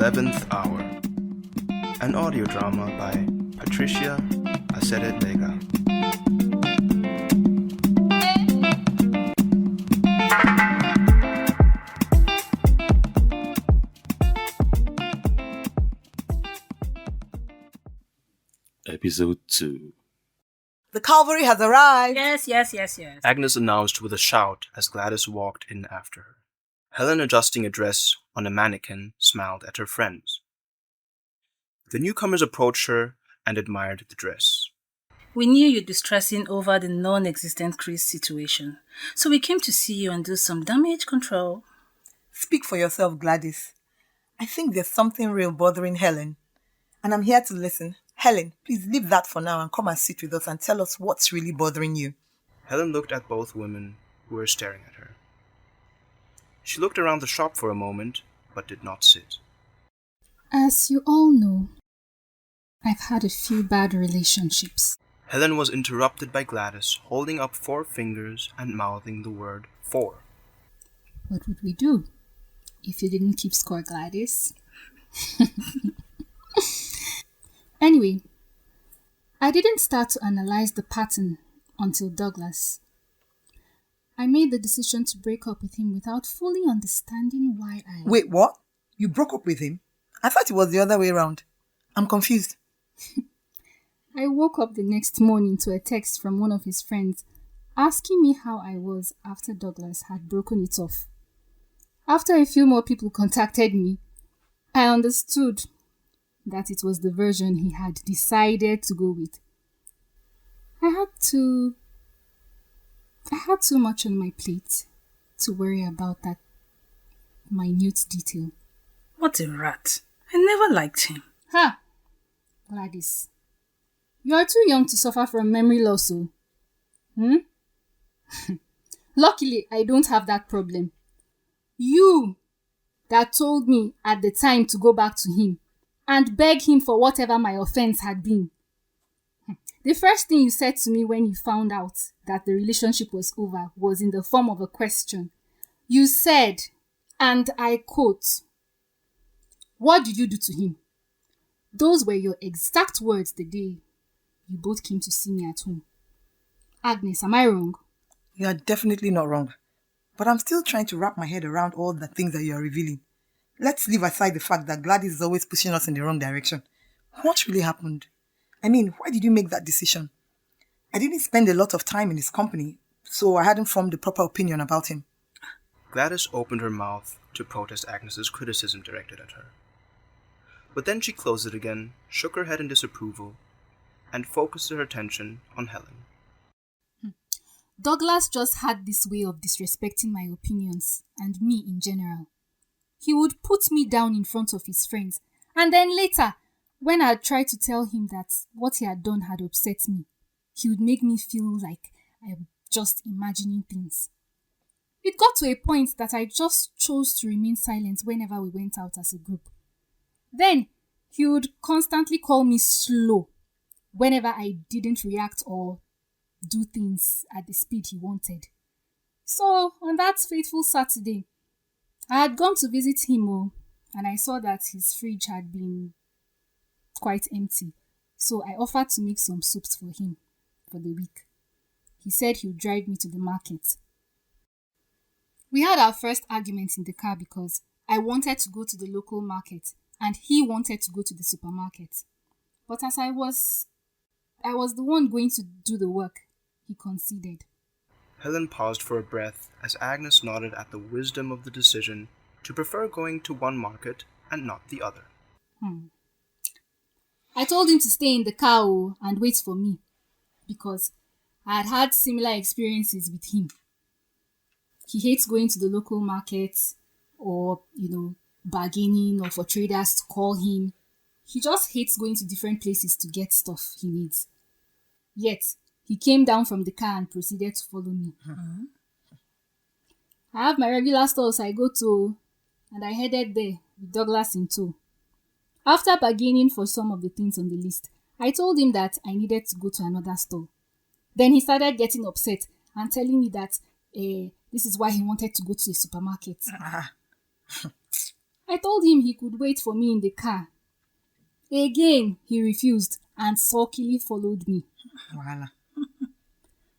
11th Hour, an audio drama by Patricia, Asedegbega. Episode 2. The cavalry has arrived! Yes. Agnes announced with a shout as Gladys walked in after her. Helen, adjusting a dress on a mannequin, smiled at her friends. The newcomers approached her and admired the dress. We knew you'd be stressing over the non-existent Chris situation, so we came to see you and do some damage control. Speak for yourself, Gladys. I think there's something real bothering Helen, and I'm here to listen. Helen, please leave that for now and come and sit with us and tell us what's really bothering you. Helen looked at both women who were staring at her. She looked around the shop for a moment, but did not sit. As you all know, I've had a few bad relationships. Helen was interrupted by Gladys holding up 4 fingers and mouthing the word 4. What would we do if you didn't keep score, Gladys? Anyway, I didn't start to analyze the pattern until Douglas. I made the decision to break up with him without fully understanding why I... Wait, what? You broke up with him? I thought it was the other way around. I'm confused. I woke up the next morning to a text from one of his friends asking me how I was after Douglas had broken it off. After a few more people contacted me, I understood that it was the version he had decided to go with. I had too much on my plate to worry about that minute detail. What a rat. I never liked him. Ha! Gladys, you are too young to suffer from memory loss, so. Luckily, I don't have that problem. You that told me at the time to go back to him and beg him for whatever my offense had been. The first thing you said to me when you found out that the relationship was over was in the form of a question. You said, and I quote, "What did you do to him?" Those were your exact words the day you both came to see me at home. Agnes, am I wrong? You are definitely not wrong. But I'm still trying to wrap my head around all the things that you are revealing. Let's leave aside the fact that Gladys is always pushing us in the wrong direction. What really happened? I mean, why did you make that decision? I didn't spend a lot of time in his company, so I hadn't formed a proper opinion about him. Gladys opened her mouth to protest Agnes's criticism directed at her. But then she closed it again, shook her head in disapproval, and focused her attention on Helen. Douglas just had this way of disrespecting my opinions, and me in general. He would put me down in front of his friends, and then later, when I tried to tell him that what he had done had upset me, he would make me feel like I'm just imagining things. It got to a point that I just chose to remain silent whenever we went out as a group. Then, he would constantly call me slow whenever I didn't react or do things at the speed he wanted. So, on that fateful Saturday, I had gone to visit him, and I saw that his fridge had been quite empty. So I offered to make some soups for him for the week. He said he would drive me to the market. We had our first argument in the car because I wanted to go to the local market and he wanted to go to the supermarket. But as I was the one going to do the work, he conceded. Helen paused for a breath as Agnes nodded at the wisdom of the decision to prefer going to one market and not the other. I told him to stay in the car and wait for me because I had had similar experiences with him. He hates going to the local market or, bargaining or for traders to call him. He just hates going to different places to get stuff he needs. Yet, he came down from the car and proceeded to follow me. I have my regular stores I go to, and I headed there with Douglas in tow. After bargaining for some of the things on the list, I told him that I needed to go to another store. Then he started getting upset and telling me that this is why he wanted to go to the supermarket. I I told him he could wait for me in the car. Again, he refused and sulkily followed me. Wahala.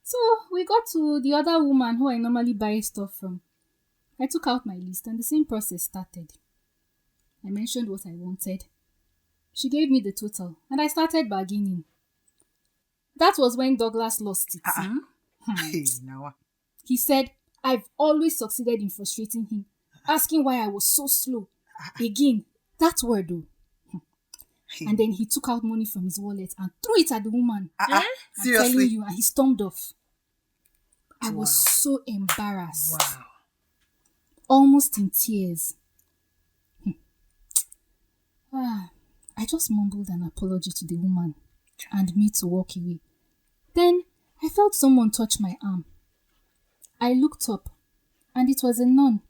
So we got to the other woman who I normally buy stuff from. I took out my list and the same process started. I mentioned what I wanted. She gave me the total and I started bargaining. That was when Douglas lost it. Hey, now. He said, I've always succeeded in frustrating him, asking why I was so slow. Again, that word though. And then he took out money from his wallet and threw it at the woman. I'm Seriously? telling you, and he stormed off. I Wow. was so embarrassed. Wow. Almost in tears. I just mumbled an apology to the woman and made to walk away. Then I felt someone touch my arm. I looked up and it was a nun.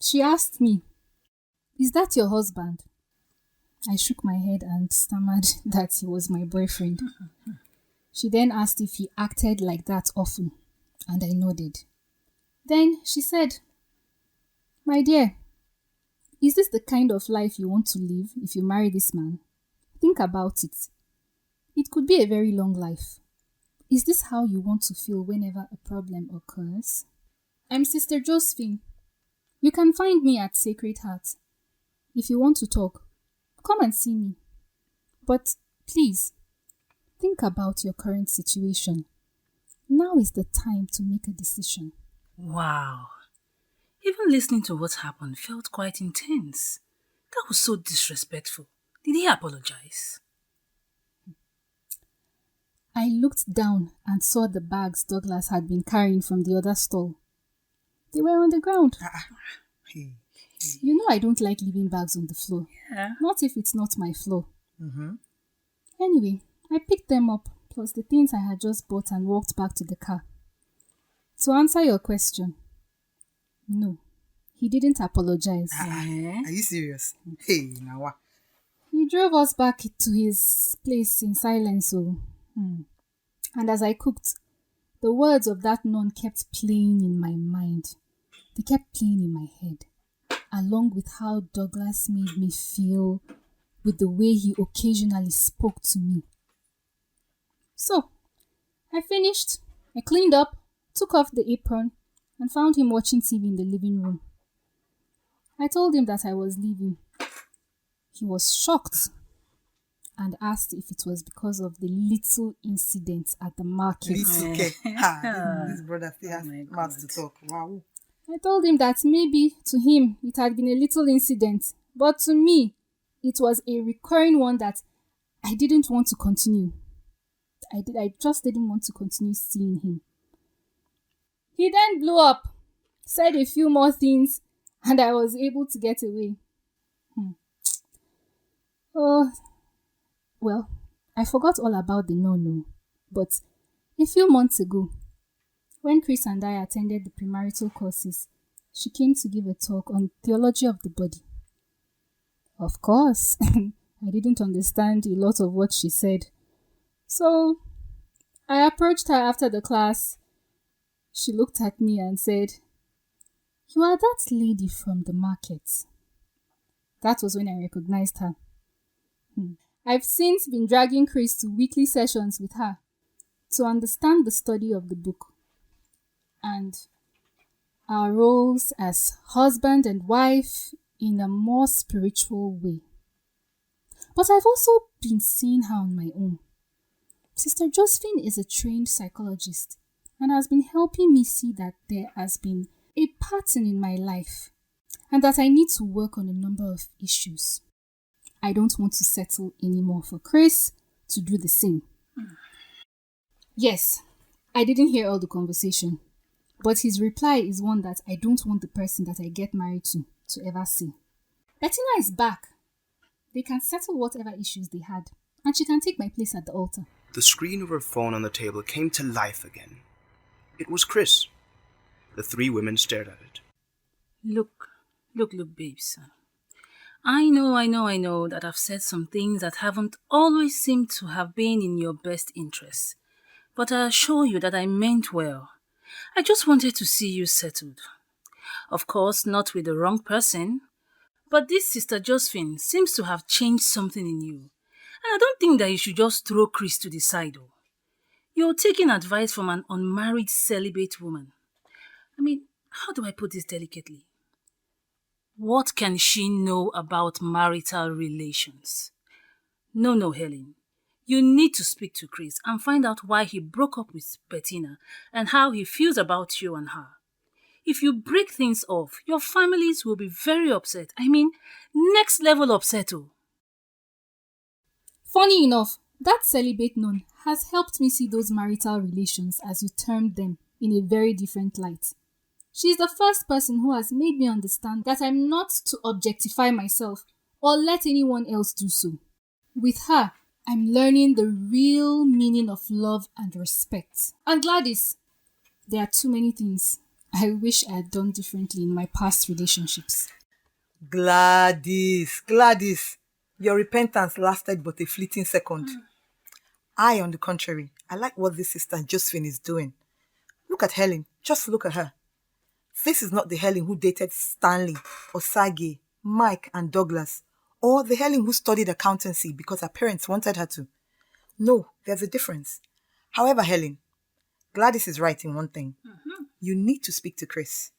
She asked me, "Is that your husband?" I shook my head and stammered that he was my boyfriend. She then asked if he acted like that often, and I nodded. Then she said, "My dear, is this the kind of life you want to live if you marry this man? Think about it. It could be a very long life. Is this how you want to feel whenever a problem occurs? I'm Sister Josephine. You can find me at Sacred Heart. If you want to talk, come and see me. But please, think about your current situation. Now is the time to make a decision." Wow. Even listening to what happened felt quite intense. That was so disrespectful. Did he apologize? I looked down and saw the bags Douglas had been carrying from the other stall. They were on the ground. Hey. You know I don't like leaving bags on the floor. Yeah. Not if it's not my floor. Mm-hmm. Anyway, I picked them up, plus the things I had just bought, and walked back to the car. To answer your question, no, he didn't apologize. Are you serious? Hey, now. He drove us back to his place in silence. And as I cooked, the words of that nun kept playing in my mind. They kept playing in my head, along with how Douglas made me feel with the way he occasionally spoke to me. So, I finished, I cleaned up, took off the apron, and found him watching TV in the living room. I told him that I was leaving. He was shocked and asked if it was because of the little incident at the market. This okay. This brother still has my mouth to God. talk. Wow. I told him that maybe to him it had been a little incident, but to me it was a recurring one that I didn't want to continue. I just didn't want to continue seeing him. He then blew up, said a few more things, and I was able to get away. Oh, well, I forgot all about the no-no, but a few months ago, when Chris and I attended the premarital courses, she came to give a talk on theology of the body. Of course, I didn't understand a lot of what she said. So, I approached her after the class. She looked at me and said, "You are that lady from the market." That was when I recognized her. I've since been dragging Chris to weekly sessions with her to understand the study of the book and our roles as husband and wife in a more spiritual way. But I've also been seeing her on my own. Sister Josephine is a trained psychologist and has been helping me see that there has been a pattern in my life and that I need to work on a number of issues. I don't want to settle anymore for Chris to do the same. Yes, I didn't hear all the conversation, but his reply is one that I don't want the person that I get married to ever see. Bettina is back. They can settle whatever issues they had, and she can take my place at the altar. The screen of her phone on the table came to life again. It was Chris. The three women stared at it. Look, babes. I know that I've said some things that haven't always seemed to have been in your best interests. But I assure you that I meant well. I just wanted to see you settled. Of course, not with the wrong person, But this Sister Josephine seems to have changed something in you. And I don't think that you should just throw Chris to the side. Oh. You're taking advice from an unmarried celibate woman. I mean, how do I put this delicately? What can she know about marital relations? No, Helen. You need to speak to Chris and find out why he broke up with Bettina and how he feels about you and her. If you break things off, your families will be very upset. I mean, next level upset. Oh. Funny enough, that celibate nun has helped me see those marital relations, as you termed them, in a very different light. She is the first person who has made me understand that I'm not to objectify myself or let anyone else do so. With her, I'm learning the real meaning of love and respect. And Gladys, there are too many things I wish I had done differently in my past relationships. Gladys, your repentance lasted but a fleeting second. I, on the contrary, I like what this Sister Josephine is doing. Look at Helen. Just look at her. This is not the Helen who dated Stanley, Osage, Mike and Douglas, or the Helen who studied accountancy because her parents wanted her to. No, there's a difference. However, Helen, Gladys is right in one thing. You need to speak to Chris.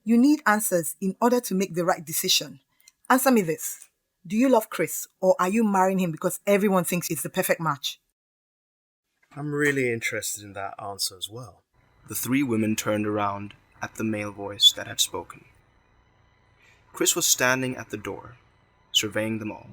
You need answers in order to make the right decision. Answer me this. Do you love Chris, or are you marrying him because everyone thinks it's the perfect match? I'm really interested in that answer as well. The three women turned around at the male voice that had spoken. Chris was standing at the door, surveying them all.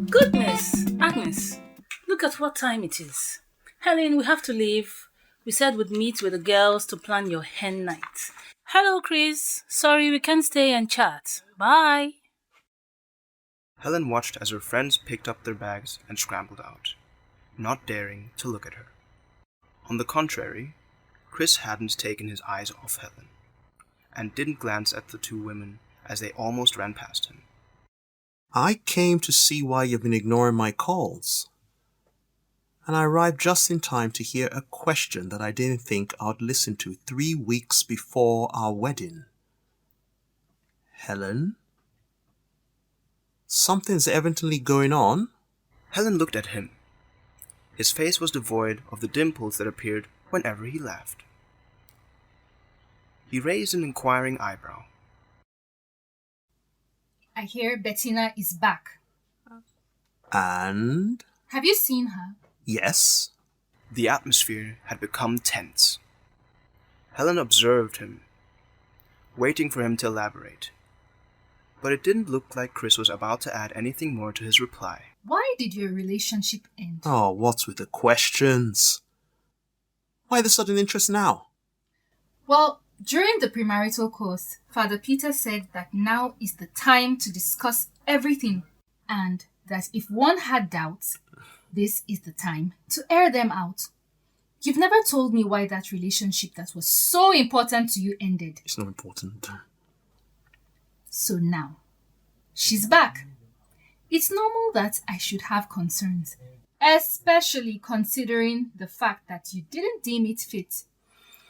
Goodness, Agnes, look at what time it is. Helen, we have to leave. We said we'd meet with the girls to plan your hen night. Hello, Chris. Sorry, we can't stay and chat. Bye. Helen watched as her friends picked up their bags and scrambled out, not daring to look at her. On the contrary, Chris hadn't taken his eyes off Helen, and didn't glance at the two women as they almost ran past him. I came to see why you've been ignoring my calls. And I arrived just in time to hear a question that I didn't think I'd listen to 3 weeks before our wedding. Helen? Something's evidently going on. Helen looked at him. His face was devoid of the dimples that appeared whenever he laughed. He raised an inquiring eyebrow. I hear Bettina is back. And? Have you seen her? Yes. The atmosphere had become tense. Helen observed him, waiting for him to elaborate. But it didn't look like Chris was about to add anything more to his reply. Why did your relationship end? Oh, what's with the questions? Why the sudden interest now? Well, during the premarital course, Father Peter said that now is the time to discuss everything, and that if one had doubts, this is the time to air them out. You've never told me why that relationship that was so important to you ended. It's not important. So now, she's back. It's normal that I should have concerns, especially considering the fact that you didn't deem it fit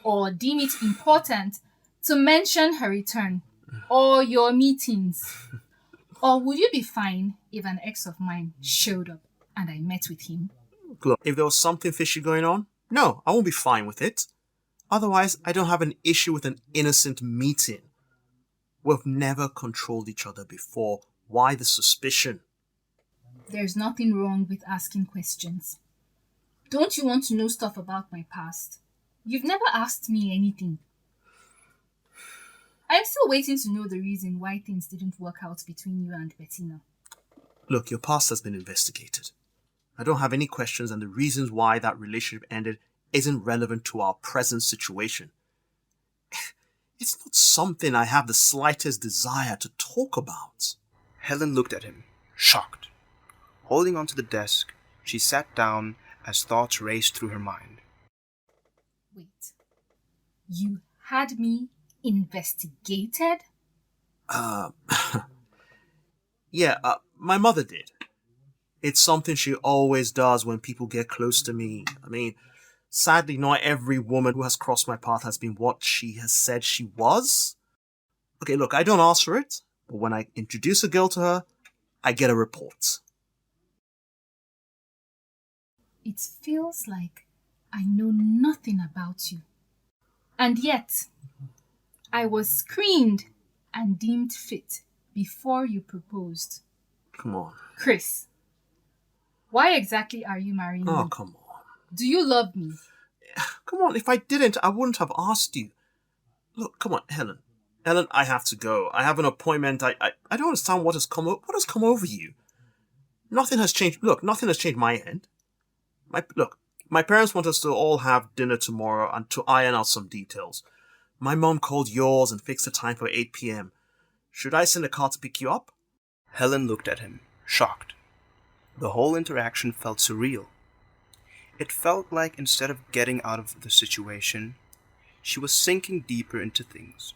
or deem it important to mention her return or your meetings. Or would you be fine if an ex of mine showed up and I met with him? Look, if there was something fishy going on, no, I won't be fine with it. Otherwise, I don't have an issue with an innocent meeting. We've never controlled each other before. Why the suspicion? There's nothing wrong with asking questions. Don't you want to know stuff about my past? You've never asked me anything. I'm still waiting to know the reason why things didn't work out between you and Bettina. Look, your past has been investigated. I don't have any questions, and the reasons why that relationship ended isn't relevant to our present situation. It's not something I have the slightest desire to talk about. Helen looked at him, shocked. Holding onto the desk, she sat down as thoughts raced through her mind. Wait. You had me investigated? Yeah, my mother did. It's something she always does when people get close to me. I mean, Sadly, not every woman who has crossed my path has been what she has said she was. Okay, look, I don't ask for it, but when I introduce a girl to her, I get a report. It feels like I know nothing about you. And yet, I was screened and deemed fit before you proposed. Come on. Chris, why exactly are you marrying me? Oh, come on. Do you love me? Come on, if I didn't, I wouldn't have asked you. Look, come on, Helen. Helen, I have to go. I have an appointment. I don't understand what has come over you. Nothing has changed. Look, nothing has changed my end. My parents want us to all have dinner tomorrow and to iron out some details. My mom called yours and fixed the time for 8 p.m. Should I send a car to pick you up? Helen looked at him, shocked. The whole interaction felt surreal. It felt like instead of getting out of the situation, she was sinking deeper into things.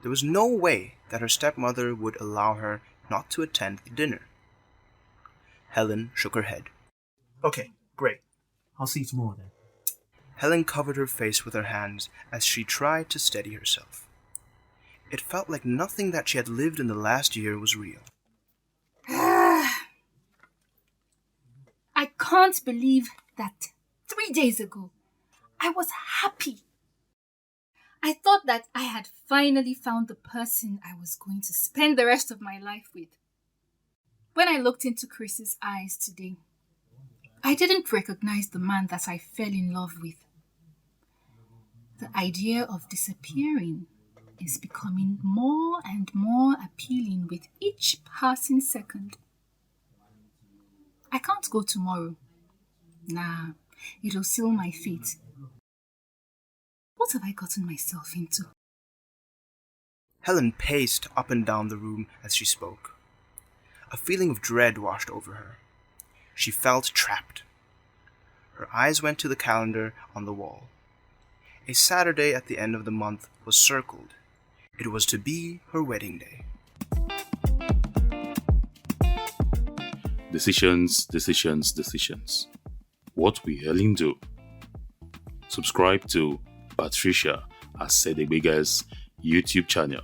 There was no way that her stepmother would allow her not to attend the dinner. Helen shook her head. Okay, great. I'll see you tomorrow then. Helen covered her face with her hands as she tried to steady herself. It felt like nothing that she had lived in the last year was real. I can't believe that 3 days ago, I was happy. I thought that I had finally found the person I was going to spend the rest of my life with. When I looked into Chris's eyes today, I didn't recognize the man that I fell in love with. The idea of disappearing is becoming more and more appealing with each passing second. I can't go tomorrow. Nah, it'll seal my fate. What have I gotten myself into? Helen paced up and down the room as she spoke. A feeling of dread washed over her. She felt trapped. Her eyes went to the calendar on the wall. A Saturday at the end of the month was circled. It was to be her wedding day. Decisions, decisions, decisions. What will Helen do? Subscribe to Patricia Asedegbega's YouTube channel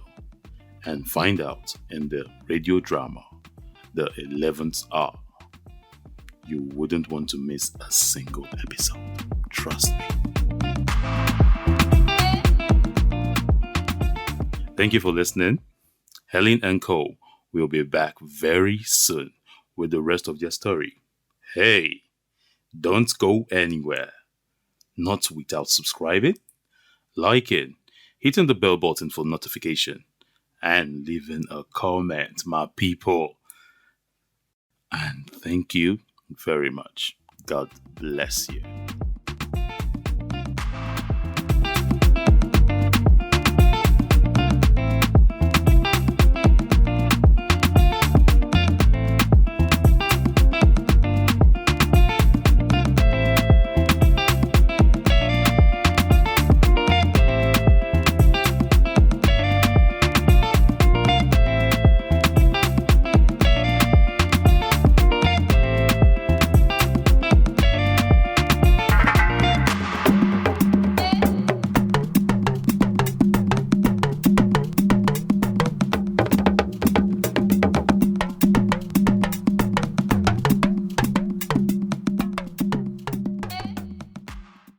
and find out in the radio drama, The 11th Hour. You wouldn't want to miss a single episode. Trust me. Thank you for listening. Helen and Co. will be back very soon with the rest of their story. Hey, don't go anywhere. Not without subscribing, liking, hitting the bell button for notification, and leaving a comment, my people. And thank you very much. God bless you.